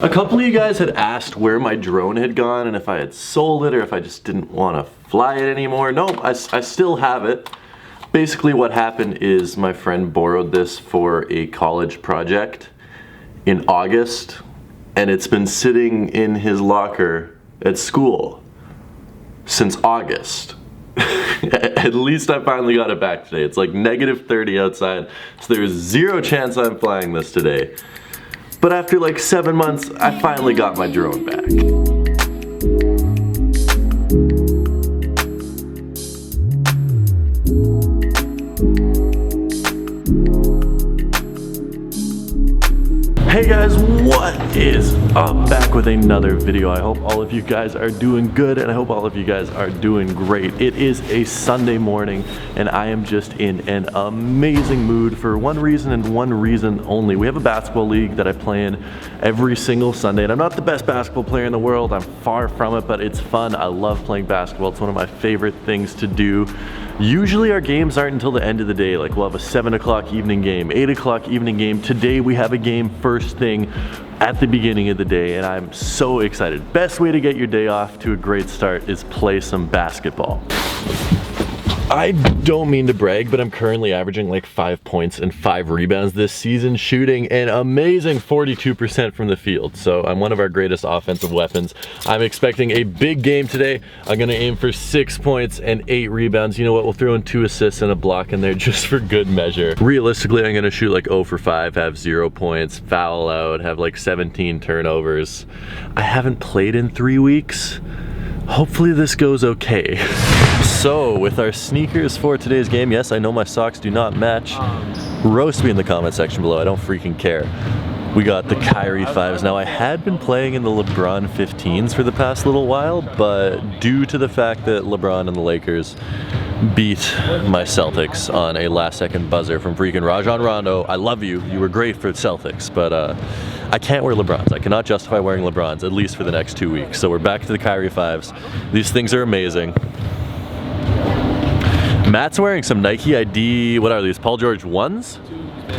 A couple of you guys had asked where my drone had gone and if I had sold it or if I just didn't want to fly it anymore. Nope, I still have it. Basically what happened is my friend borrowed this for a college project in August and it's been sitting in his locker at school since August. At least I finally got it back today. It's like -30 outside, so there's zero chance I'm flying this today. But after like 7 months, I finally got my drone back. Hey guys, what is up? Back with another video. I hope all of you guys are doing good and I hope all of you guys are doing great. It is a Sunday morning and I am just in an amazing mood for one reason and one reason only. We have a basketball league that I play in every single Sunday and I'm not the best basketball player in the world. I'm far from it, but it's fun. I love playing basketball. It's one of my favorite things to do. Usually our games aren't until the end of the day. Like we'll have a 7 o'clock evening game, 8 o'clock evening game. Today we have a game first thing at the beginning of the day and I'm so excited. Best way to get your day off to a great start is play some basketball. I don't mean to brag, but I'm currently averaging like 5 points and 5 rebounds this season, shooting an amazing 42% from the field. So I'm one of our greatest offensive weapons. I'm expecting a big game today. I'm gonna aim for 6 points and 8 rebounds. You know what, we'll throw in 2 assists and a block in there just for good measure. Realistically, I'm gonna shoot like 0 for 5, have 0 points, foul out, have like 17 turnovers. I haven't played in 3 weeks. Hopefully this goes okay. So with our sneakers for today's game, yes, I know my socks do not match. Roast me in the comment section below, I don't freaking care. We got the Kyrie 5s. Now I had been playing in the LeBron 15s for the past little while, but due to the fact that LeBron and the Lakers beat my Celtics on a last second buzzer from freaking Rajon Rondo, I love you, you were great for Celtics, but I can't wear LeBrons. I cannot justify wearing LeBrons, at least for the next 2 weeks. So we're back to the Kyrie 5s. These things are amazing. Matt's wearing some Nike ID, what are these, Paul George 1s?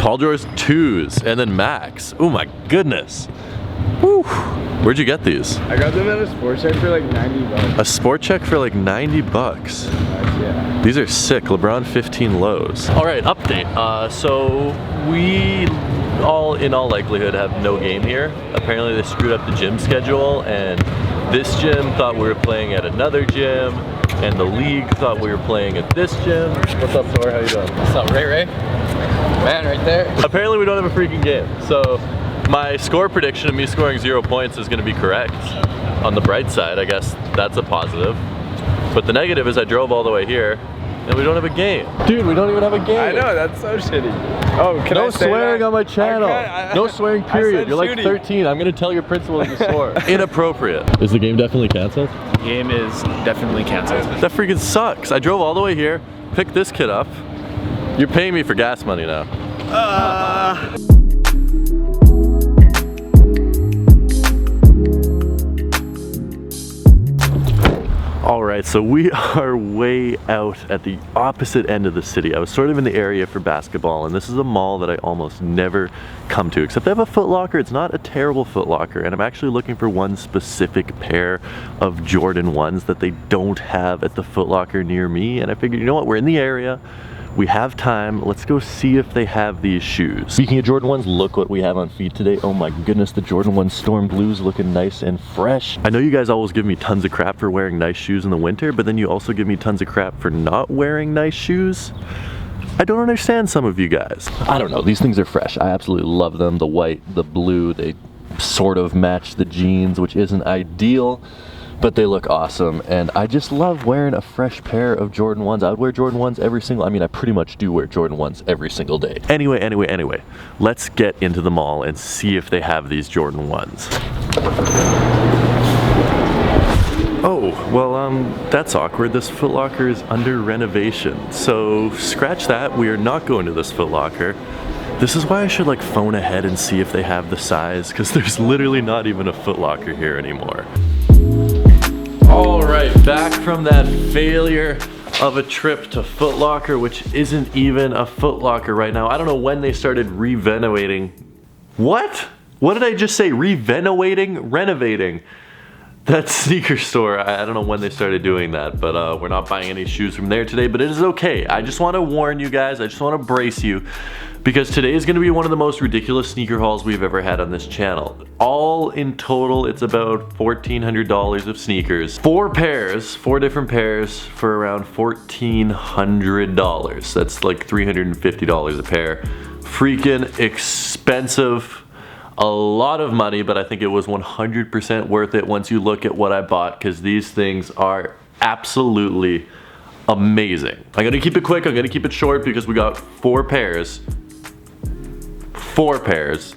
Paul George 2s, and then Max. Oh my goodness. Woo. Where'd you get these? I got them at a Sport Check for like 90 bucks. A Sport Check for like 90 bucks? Yeah. These are sick, LeBron 15 lows. All right, update. So we in all likelihood have no game here. Apparently they screwed up the gym schedule and this gym thought we were playing at another gym and the league thought we were playing at this gym. What's up, Thor? How you doing? What's up, Ray? Man, right there. Apparently we don't have a freaking game. So my score prediction of me scoring 0 points is gonna be correct. On the bright side, I guess that's a positive. But the negative is I drove all the way here and we don't have a game. Dude, we don't even have a game. I know, that's so shitty. Oh, can no I say swearing that? on my channel. No swearing, period. You're like shooting. 13. I'm gonna tell your principal to swear. Inappropriate. Is the game definitely canceled? Game is definitely canceled. That freaking sucks. I drove all the way here, picked this kid up. You're paying me for gas money now. All right, so we are way out at the opposite end of the city. I was sort of in the area for basketball, and this is a mall that I almost never come to, except they have a Foot Locker. It's not a terrible Foot Locker, and I'm actually looking for one specific pair of Jordan 1s that they don't have at the Foot Locker near me, and I figured, you know what, we're in the area. We have time, let's go see if they have these shoes. Speaking of Jordan 1s, look what we have on feet today. Oh my goodness, the Jordan 1 Storm Blues looking nice and fresh. I know you guys always give me tons of crap for wearing nice shoes in the winter, but then you also give me tons of crap for not wearing nice shoes. I don't understand some of you guys. I don't know, these things are fresh. I absolutely love them. The white, the blue, they sort of match the jeans, which isn't ideal, but they look awesome, and I just love wearing a fresh pair of Jordan 1s. I would wear Jordan 1s every single, I mean, I pretty much do wear Jordan 1s every single day. Anyway, let's get into the mall and see if they have these Jordan 1s. Oh, well, that's awkward. This Foot Locker is under renovation. So scratch that, we are not going to this Foot Locker. This is why I should like phone ahead and see if they have the size, because there's literally not even a Foot Locker here anymore. All right, back from that failure of a trip to Foot Locker, which isn't even a Foot Locker right now. I don't know when they started re-renovating. What? What did I just say? Renovating that sneaker store. I don't know when they started doing that, but we're not buying any shoes from there today, but it is okay. I just want to warn you guys, I just want to brace you, because today is going to be one of the most ridiculous sneaker hauls we've ever had on this channel. All in total, it's about $1,400 of sneakers. 4 different pairs for around $1,400. That's like $350 a pair. Freaking expensive. A lot of money, but I think it was 100% worth it once you look at what I bought, because these things are absolutely amazing. I'm gonna keep it quick, I'm gonna keep it short, because we got 4 pairs. 4 pairs.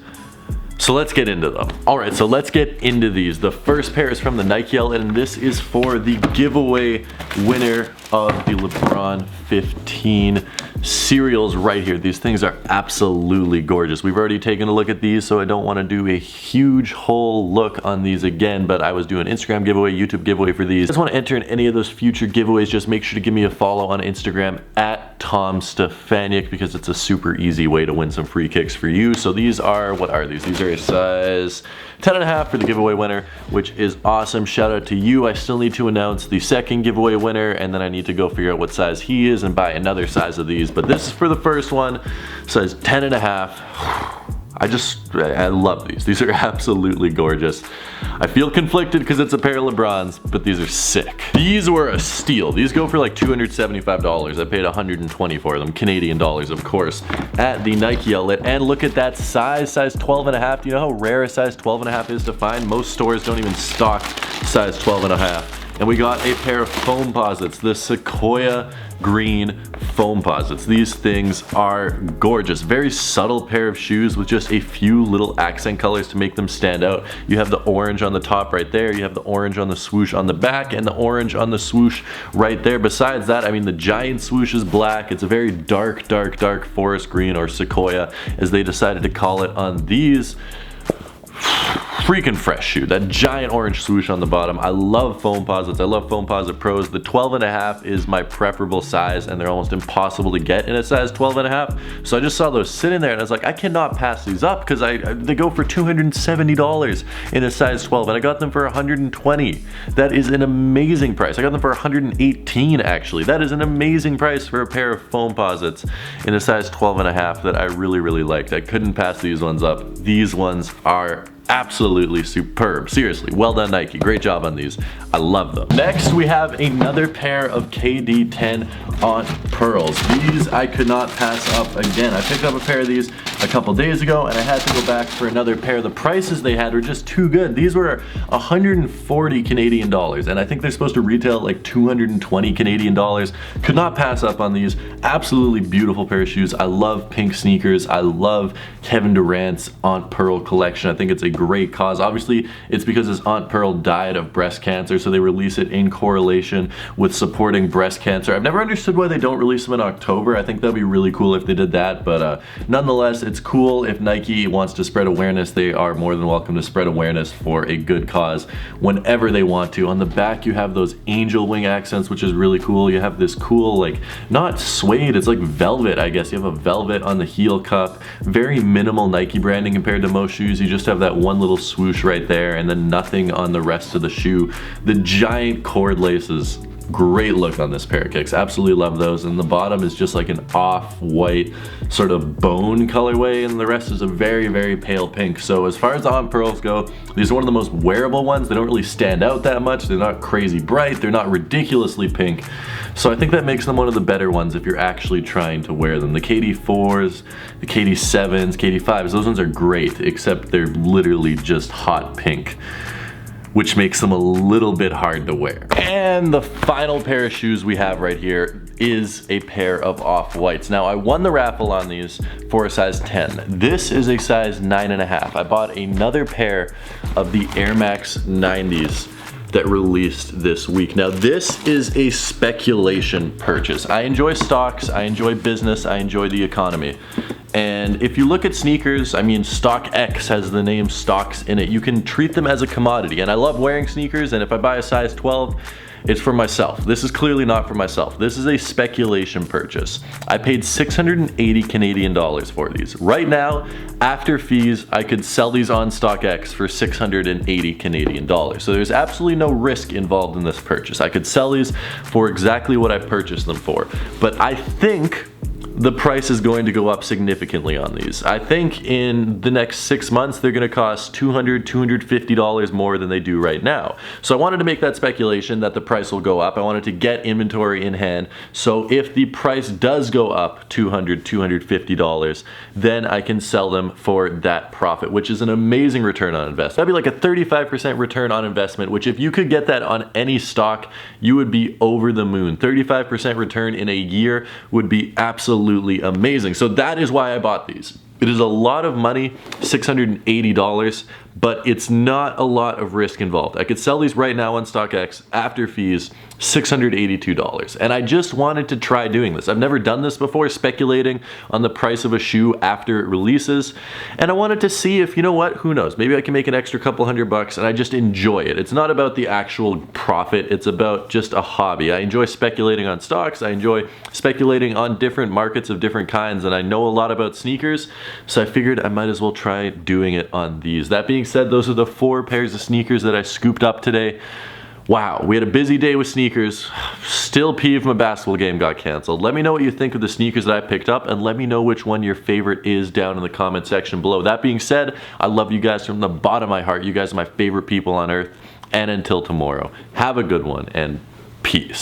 So let's get into them. All right, so let's get into these. The first pair is from the Nike outlet, and this is for the giveaway winner of the LeBron 15 Cerals right here. These things are absolutely gorgeous. We've already taken a look at these, so I don't want to do a huge whole look on these again, but I was doing Instagram giveaway, YouTube giveaway for these. If you guys want to enter in any of those future giveaways, just make sure to give me a follow on Instagram at Tom Stefaniak, because it's a super easy way to win some free kicks for you. So these are, what are these? These are a size 10.5 for the giveaway winner, which is awesome. Shout out to you. I still need to announce the second giveaway winner, and then I need to go figure out what size he is and buy another size of these. But this is for the first one, size 10.5. I love these. These are absolutely gorgeous. I feel conflicted because it's a pair of LeBrons, but these are sick. These were a steal. These go for like $275. I paid $120 for them, Canadian dollars, of course, at the Nike outlet. And look at that size 12.5. Do you know how rare a size 12.5 is to find? Most stores don't even stock size 12.5. And we got a pair of Foamposites, the Sequoia green Foamposites. These things are gorgeous. Very subtle pair of shoes with just a few little accent colors to make them stand out. You have the orange on the top right there, you have the orange on the swoosh on the back, and the orange on the swoosh right there. Besides that, I mean, the giant swoosh is black. It's a very dark forest green, or Sequoia, as they decided to call it on these. Freaking fresh shoe. That giant orange swoosh on the bottom. I love Foamposites. I love Foamposite Pros. The 12.5 is my preferable size, and they're almost impossible to get in a size 12.5. So I just saw those sitting there, and I was like, I cannot pass these up, because they go for $270 in a size 12, and I got them for $120. That is an amazing price. I got them for $118 actually. That is an amazing price for a pair of Foamposites in a size 12.5 that I really liked. I couldn't pass these ones up. These ones are absolutely superb. Seriously, well done Nike. Great job on these. I love them. Next, we have another pair of KD10 on pearls. These I could not pass up again. I picked up a pair of these a couple days ago, and I had to go back for another pair. The prices they had were just too good. These were 140 Canadian dollars, and I think they're supposed to retail at like 220 Canadian dollars. Could not pass up on these. Absolutely beautiful pair of shoes. I love pink sneakers. I love Kevin Durant's Aunt Pearl collection. I think it's a great cause. Obviously, it's because his Aunt Pearl died of breast cancer, so they release it in correlation with supporting breast cancer. I've never understood why they don't release them in October. I think that'd be really cool if they did that, but nonetheless, it's cool. If Nike wants to spread awareness, they are more than welcome to spread awareness for a good cause whenever they want to. On the back, you have those angel wing accents, which is really cool. You have this cool, like, not suede, it's like velvet, I guess. You have a velvet on the heel cup. Very minimal Nike branding compared to most shoes. You just have that one little swoosh right there, and then nothing on the rest of the shoe. The giant cord laces, great look on this pair of kicks. Absolutely love those. And the bottom is just like an off-white sort of bone colorway, and the rest is a very pale pink. So as far as the Aunt Pearls go, these are one of the most wearable ones. They don't really stand out that much. They're not crazy bright. They're not ridiculously pink. So I think that makes them one of the better ones if you're actually trying to wear them. The KD4s, the KD7s, KD5s, those ones are great, except they're literally just hot pink, which makes them a little bit hard to wear. And the final pair of shoes we have right here is a pair of off-whites. Now, I won the raffle on these for a size 10. This is a size 9.5. I bought another pair of the Air Max 90s that released this week. Now, this is a speculation purchase. I enjoy stocks, I enjoy business, I enjoy the economy. And if you look at sneakers, I mean, StockX has the name stocks in it. You can treat them as a commodity. And I love wearing sneakers, and if I buy a size 12, it's for myself. This is clearly not for myself. This is a speculation purchase. I paid 680 Canadian dollars for these. Right now, after fees, I could sell these on StockX for 680 Canadian dollars. So there's absolutely no risk involved in this purchase. I could sell these for exactly what I purchased them for. But I think the price is going to go up significantly on these. I think in the next 6 months, they're gonna cost $200, $250 more than they do right now. So I wanted to make that speculation that the price will go up. I wanted to get inventory in hand. So if the price does go up $200, $250, then I can sell them for that profit, which is an amazing return on investment. That'd be like a 35% return on investment, which if you could get that on any stock, you would be over the moon. 35% return in a year would be absolutely amazing. So that is why I bought these. It is a lot of money, $680, but it's not a lot of risk involved. I could sell these right now on StockX after fees, $682. And I just wanted to try doing this. I've never done this before, speculating on the price of a shoe after it releases. And I wanted to see if, you know what, who knows, maybe I can make an extra couple $100 and I just enjoy it. It's not about the actual profit, it's about just a hobby. I enjoy speculating on stocks, I enjoy speculating on different markets of different kinds, and I know a lot about sneakers, so I figured I might as well try doing it on these. That being said, those are the 4 pairs of sneakers that I scooped up today. Wow, we had a busy day with sneakers. Still peeved my basketball game got canceled. Let me know what you think of the sneakers that I picked up, and let me know which one your favorite is down in the comment section below. That being said, I love you guys from the bottom of my heart. You guys are my favorite people on earth. And until tomorrow, have a good one and peace.